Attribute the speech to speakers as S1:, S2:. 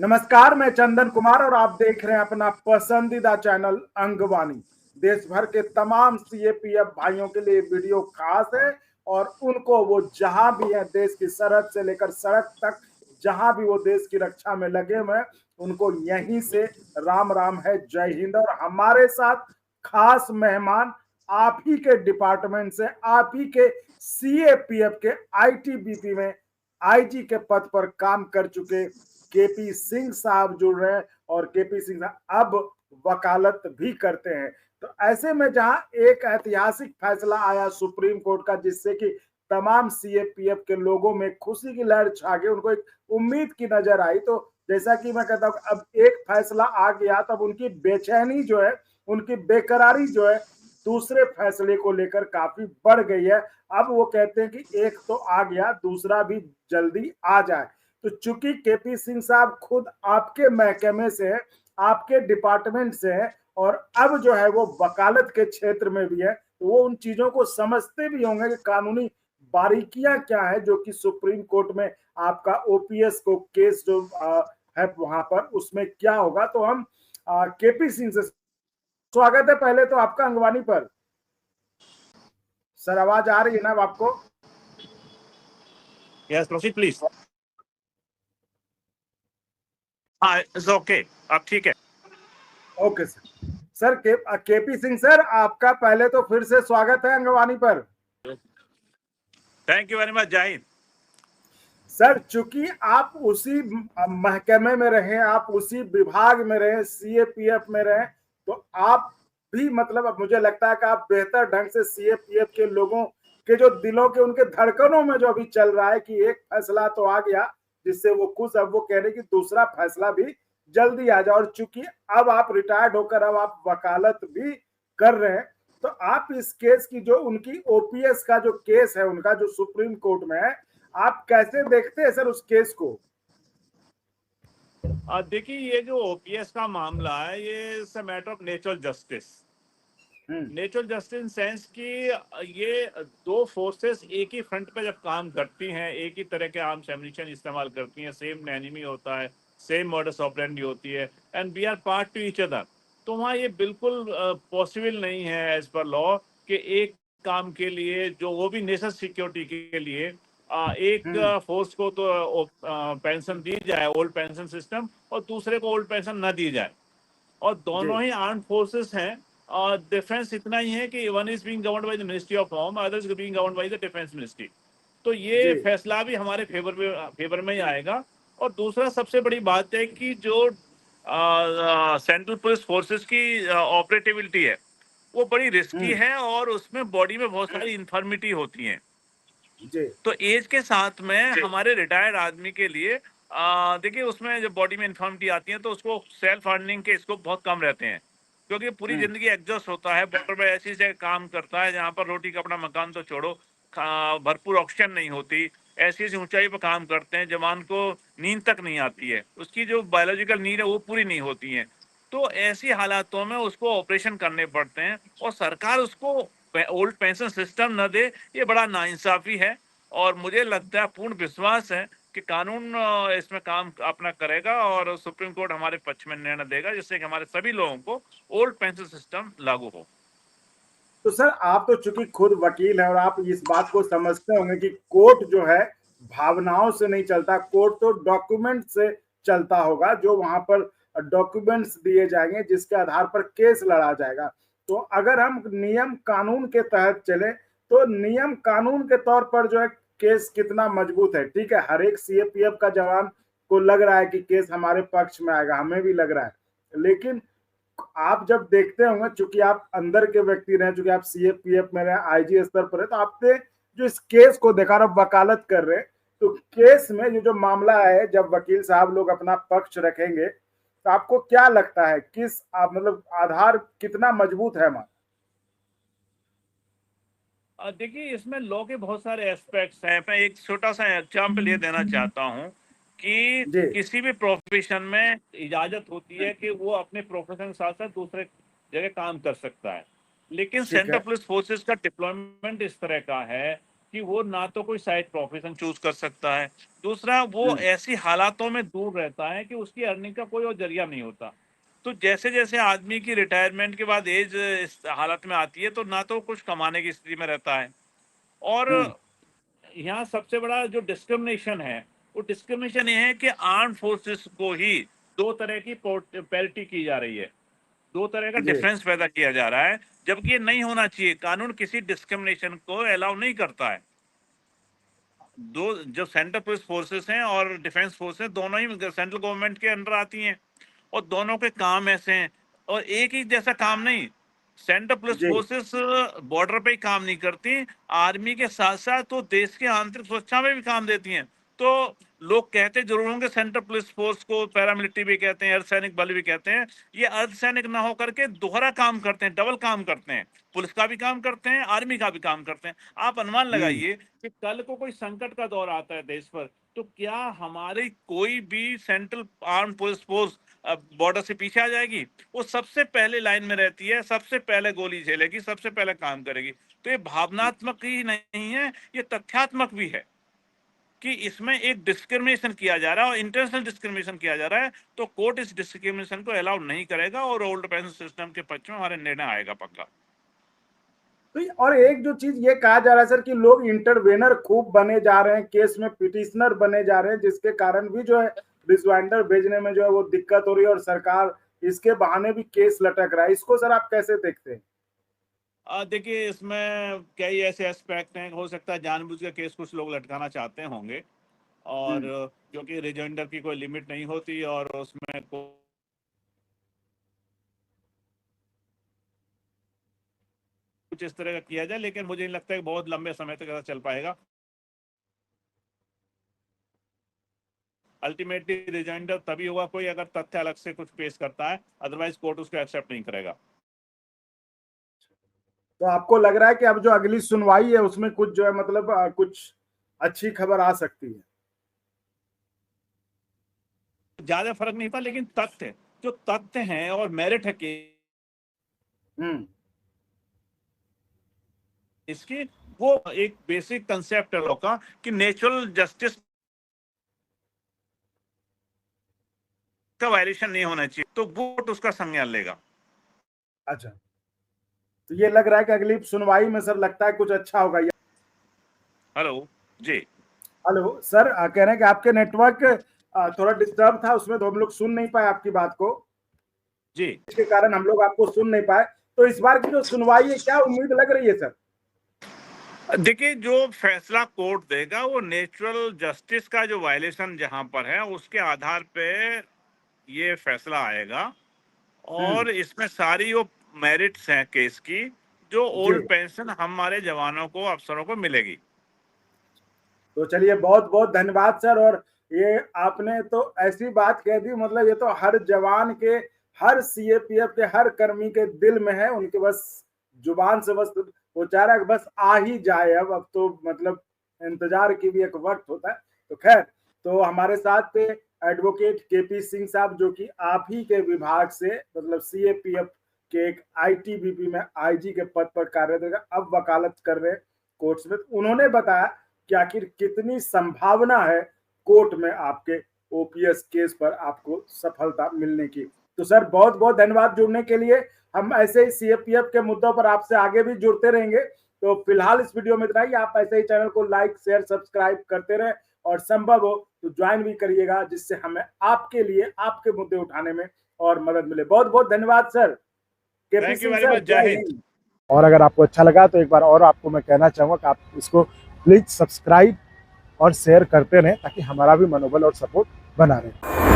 S1: नमस्कार, मैं चंदन कुमार और आप देख रहे हैं अपना पसंदीदा चैनल अंगवानी। देश भर के तमाम सीएपीएफ भाइयों के लिए वीडियो खास है और उनको वो जहां भी है, देश की सरहद से लेकर सड़क तक, जहां भी वो देश की रक्षा में लगे हुए हैं, उनको यहीं से राम राम है, जय हिंद। और हमारे साथ खास मेहमान आप ही के डिपार्टमेंट से, आप ही के सीएपीएफ के आईटीबीपी में आईजी के पद पर काम कर चुके केपी सिंह साहब जुड़ रहे हैं और केपी सिंह साहब अब वकालत भी करते हैं। तो ऐसे में जहां एक ऐतिहासिक फैसला आया सुप्रीम कोर्ट का, जिससे कि तमाम सीएपीएफ के लोगों में खुशी की लहर छा गई, उनको एक उम्मीद की नजर आई। तो जैसा कि मैं कहता हूं, अब एक फैसला आ गया, तब उनकी बेचैनी जो है, उनकी बेकरारी जो है, दूसरे फैसले को लेकर काफी बढ़ गई है। अब वो कहते हैं कि एक तो आ गया, दूसरा भी जल्दी आ जाए। तो चूंकि केपी सिंह साहब खुद आपके महकमे से है, आपके डिपार्टमेंट से है, और अब जो है वो वकालत के क्षेत्र में भी है, तो वो उन चीजों को समझते भी होंगे कि कानूनी बारीकियां क्या है, जो कि सुप्रीम कोर्ट में आपका ओपीएस को केस जो है वहां पर, उसमें क्या होगा। तो हम केपी सिंह से स्वागत है पहले तो आपका अंगवानी पर। सर आवाज आ रही है ना आपको?
S2: Yes, proceed please. हाँ, it's okay. अब ठीक है।
S1: Okay sir. Sir KP Singh sir, आपका पहले तो फिर से स्वागत है अंगवानी पर।
S2: थैंक यू वेरी मच, जय हिंद।
S1: सर, चूंकि आप उसी महकमे में रहे, आप उसी विभाग में रहे, सीएपीएफ में रहे, तो आप भी मतलब अब मुझे लगता है कि आप बेहतर ढंग से सीएपीएफ के लोगों के जो दिलों के, उनके धड़कनों में जो अभी चल रहा है कि एक फैसला तो आ गया जिससे वो खुश, अब वो कह रहे कि दूसरा फैसला भी जल्दी आ जाए। और चूंकि अब आप रिटायर्ड होकर अब आप वकालत भी कर रहे हैं, तो आप इस केस की, जो उनकी ओपीएस का जो केस है उनका, जो सुप्रीम कोर्ट में है, आप कैसे देखते हैं सर उस केस को?
S2: देखिए, ये जो ओपीएस का मामला है, ये is a matter of natural justice. Natural justice in sense कि ये दो फोर्सेस एक ही फ्रंट पे जब काम करती हैं, एक ही तरह के आर्म्स एम्युनिशन इस्तेमाल करती हैं, सेम एनिमी होता है, सेम मॉडस ऑपरेंडी होती है, and we are part to each other, तो वहाँ ये बिल्कुल पॉसिबल नहीं है एज पर लॉ कि एक काम के लिए, जो वो भी नेशनल सिक्योरिटी के लिए, एक फोर्स को तो पेंशन दी जाए, ओल्ड पेंशन सिस्टम, और दूसरे को ओल्ड पेंशन न दी जाए। और दोनों ही आर्म फोर्सेस हैं, और डिफरेंस इतना ही है कि one is being governed by the ministry of home, others being governed by the defence ministry. तो ये फैसला भी हमारे फेवर में ही आएगा। और दूसरा सबसे बड़ी बात है कि जो सेंट्रल पुलिस फोर्सेस की ऑपरेटिविटी है, वो बड़ी रिस्की है, और उसमें बॉडी में बहुत सारी इन्फॉर्मिटी होती है। तो एज के साथ में हमारे रिटायर्ड आदमी के लिए देखिए, उसमें जब बॉडी में इन्फॉर्मिटी आती है तो उसको सेल्फ अर्निंग के स्कोप बहुत कम रहते हैं, क्योंकि पूरी जिंदगी एग्जॉस्ट होता है, बॉर्डर पे ऐसी जगह काम करता है जहाँ पर रोटी कपड़ा मकान तो छोड़ो, भरपूर ऑक्सीजन नहीं होती, ऐसी ऐसी ऊंचाई पर काम करते हैं, जवान को नींद तक नहीं आती है, उसकी जो बायोलॉजिकल नीड है वो पूरी नहीं होती है। तो ऐसी हालातों में उसको ऑपरेशन करने पड़ते हैं, और सरकार उसको ओल्ड पेंशन सिस्टम न दे, ये बड़ा नाइंसाफी है। और मुझे लगता है, पूर्ण विश्वास है कि कानून इसमें काम अपना करेगा, और सुप्रीम कोर्ट हमारे पक्ष में निर्णय देगा, जिससे कि हमारे सभी लोगों को ओल्ड पेंशन सिस्टम लागू हो।
S1: तो सर, आप तो चूंकि खुद वकील हैं और आप इस बात को समझते होंगे कि कोर्ट जो है भावनाओं से नहीं चलता, कोर्ट तो डॉक्यूमेंट से चलता होगा, जो वहां पर डॉक्यूमेंट्स दिए जाएंगे जिसके आधार पर केस लड़ा जाएगा। तो अगर हम नियम कानून के तहत चले, तो नियम कानून के तौर पर जो है केस कितना मजबूत है? ठीक है, हर एक सीएपीएफ का जवान को लग रहा है कि केस हमारे पक्ष में आएगा, हमें भी लग रहा है, लेकिन आप जब देखते होंगे, चूंकि आप अंदर के व्यक्ति रहे, चूंकि आप सीएपीएफ में रहे, आईजी स्तर पर है, तो आपने जो इस केस को देखा और वकालत कर रहे हैं, तो केस में ये जो मामला है, जब वकील साहब लोग अपना पक्ष रखेंगे, तो आपको क्या लगता है, किस आप मतलब आधार कितना मजबूत है हमारा?
S2: देखिए, इसमें लॉ के बहुत सारे एस्पेक्ट्स हैं। मैं एक छोटा सा एग्जाम्पल ये देना चाहता हूँ कि किसी भी प्रोफेशन में इजाजत होती है कि वो अपने प्रोफेशन के साथ साथ दूसरे जगह काम कर सकता है, लेकिन सेंट्रल पुलिस फोर्सेस का डिप्लॉयमेंट इस तरह का है कि वो ना तो कोई साइड प्रोफेशन चूज कर सकता है, दूसरा वो ऐसी हालातों में दूर रहता है कि उसकी अर्निंग का कोई और जरिया नहीं होता। तो जैसे जैसे आदमी की रिटायरमेंट के बाद एज इस हालत में आती है तो ना तो कुछ कमाने की स्थिति में रहता है, और यहाँ सबसे बड़ा जो डिस्क्रिमिनेशन है वो डिस्क्रिमिनेशन ये है कि आर्म फोर्सेस को ही दो तरह की पैरिटी की जा रही है, दो तरह का डिफरेंस पैदा किया जा रहा है, जबकि ये नहीं होना चाहिए। कानून किसी डिस्क्रिमिनेशन को अलाउ नहीं करता है। दो जो सेंट्रल पुलिस फोर्सेस हैं और डिफेंस फोर्सेस दोनों ही सेंट्रल गवर्नमेंट के अंडर आती हैं, और दोनों के काम ऐसे हैं, और एक ही जैसा काम नहीं। सेंट्रल पुलिस फोर्सेस बॉर्डर पे ही काम नहीं करती, आर्मी के साथ साथ तो देश के आंतरिक सुरक्षा में भी काम देती हैं। तो लोग कहते जरूर होंगे सेंट्रल पुलिस फोर्स को पैरामिलिट्री भी कहते हैं, अर्धसैनिक बल भी कहते हैं। ये अर्धसैनिक ना होकर के दोहरा काम करते हैं, डबल काम करते हैं, पुलिस का भी काम करते हैं, आर्मी का भी काम करते हैं। आप अनुमान लगाइए कि कल को कोई संकट का दौर आता है देश पर, तो क्या हमारी कोई भी central arm police force border से पीछे आ जाएगी? वो सबसे पहले लाइन में रहती है, सबसे पहले गोली झेलेगी, सबसे पहले काम करेगी। तो ये भावनात्मक ही नहीं है, ये तथ्यात्मक भी है कि इसमें एक डिस्क्रिमिनेशन किया जा रहा है और इंटरनेशनल डिस्क्रिमिनेशन किया जा रहा है। तो कोर्ट इस डिस्क्रिमिनेशन को अलाउ नहीं करेगा और ओल्ड पेंशन सिस्टम के पक्ष में हमारे निर्णय आएगा पक्का।
S1: तो और एक जो चीज ये कहा जा रहा है सर कि लोग इंटरवेनर खूब बने जा रहे हैं, केस में पिटिशनर बने जा रहे हैं, जिसके कारण भी जो है रिजवाइंडर भेजने में जो है वो दिक्कत हो रही है और सरकार इसके बहाने भी केस लटक रहा है। इसको सर आप कैसे देखते हैं?
S2: देखिए, इसमें कई ऐसे एस्पेक्ट हैं, हो सकता है जानबूझ के केस कुछ लोग लटकाना चाहते होंगे, और क्योंकि रिजवाइंडर की कोई लिमिट नहीं होती और उसमें कुछ इस तरह का किया जाए, लेकिन मुझे नहीं लगता है कि बहुत लंबे समय तक ऐसा चल पाएगा। अल्टीमेटली रिजवाइंडर तभी होगा कोई अगर तथ्य अलग से कुछ पेश करता है, अदरवाइज कोर्ट उसको एक्सेप्ट नहीं करेगा।
S1: तो आपको लग रहा है कि अब जो अगली सुनवाई है उसमें कुछ जो है मतलब कुछ अच्छी खबर आ सकती है?
S2: ज्यादा फर्क नहीं था, लेकिन तथ्य जो तथ्य हैं और मेरिट है कि इसकी, वो एक बेसिक कंसेप्ट है लॉ का कि नेचुरल जस्टिस का वायलेशन नहीं होना चाहिए, तो कोर्ट उसका संज्ञान लेगा।
S1: अच्छा, तो ये लग रहा है कि अगली सुनवाई में सर लगता है कुछ अच्छा होगा।
S2: हेलो जी।
S1: हेलो सर, कह रहे हैं कि आपके नेटवर्क थोड़ा डिस्टर्ब था, उसमें तो हम लोग सुन नहीं पाए आपकी बात को
S2: जी,
S1: इसके कारण हम लोग आपको सुन नहीं पाए। तो इस बार की जो सुनवाई है क्या उम्मीद लग रही है सर?
S2: देखिए, जो फैसला कोर्ट देगा वो नेचुरल जस्टिस का जो वायलेशन जहां पर है उसके आधार पे ये फैसला आएगा, और इसमें सारी वो मेरिट्स हैं केस की, जो ओल्ड पेंशन हमारे जवानों को, अफसरों को मिलेगी।
S1: तो चलिए, बहुत बहुत धन्यवाद सर। और ये आपने तो ऐसी बात कह दी, मतलब ये तो हर जवान के, हर सीएपीएफ के हर कर्मी के दिल में है, उनके बस जुबान से बस वो चाह रहा है बस आ ही जाए। अब तो मतलब इंतजार की भी एक वक्त होता है। तो खैर, तो हमारे साथ एडवोकेट केपी सिंह साहब, जो कि आप ही के विभाग से मतलब सीएपीएफ के एक आईटीबीपी में आईजी के पद पर कार्यरत, अब वकालत कर रहे कोर्ट्स में। उन्होंने बताया कि आखिर कितनी संभावना है कोर्ट में आपके ओपीएस केस पर आपको सफलता मिलने की। तो सर, बहुत बहुत धन्यवाद जुड़ने के लिए। हम ऐसे ही सीएपीएफ के मुद्दों पर आपसे आगे भी जुड़ते रहेंगे। तो फिलहाल इस वीडियो में इतना ही। आप ऐसे ही चैनल को लाइक, शेयर, सब्सक्राइब करते रहे, और संभव हो तो ज्वाइन भी करिएगा, जिससे हमें आपके लिए आपके मुद्दे उठाने में और मदद मिले। बहुत बहुत धन्यवाद sir.
S2: Thank you very much. जय हिंद।
S1: और अगर आपको अच्छा लगा तो एक बार और आपको मैं कहना चाहूंगा कि आप इसको प्लीज सब्सक्राइब और शेयर करते रहें, ताकि हमारा भी मनोबल और सपोर्ट बना रहे।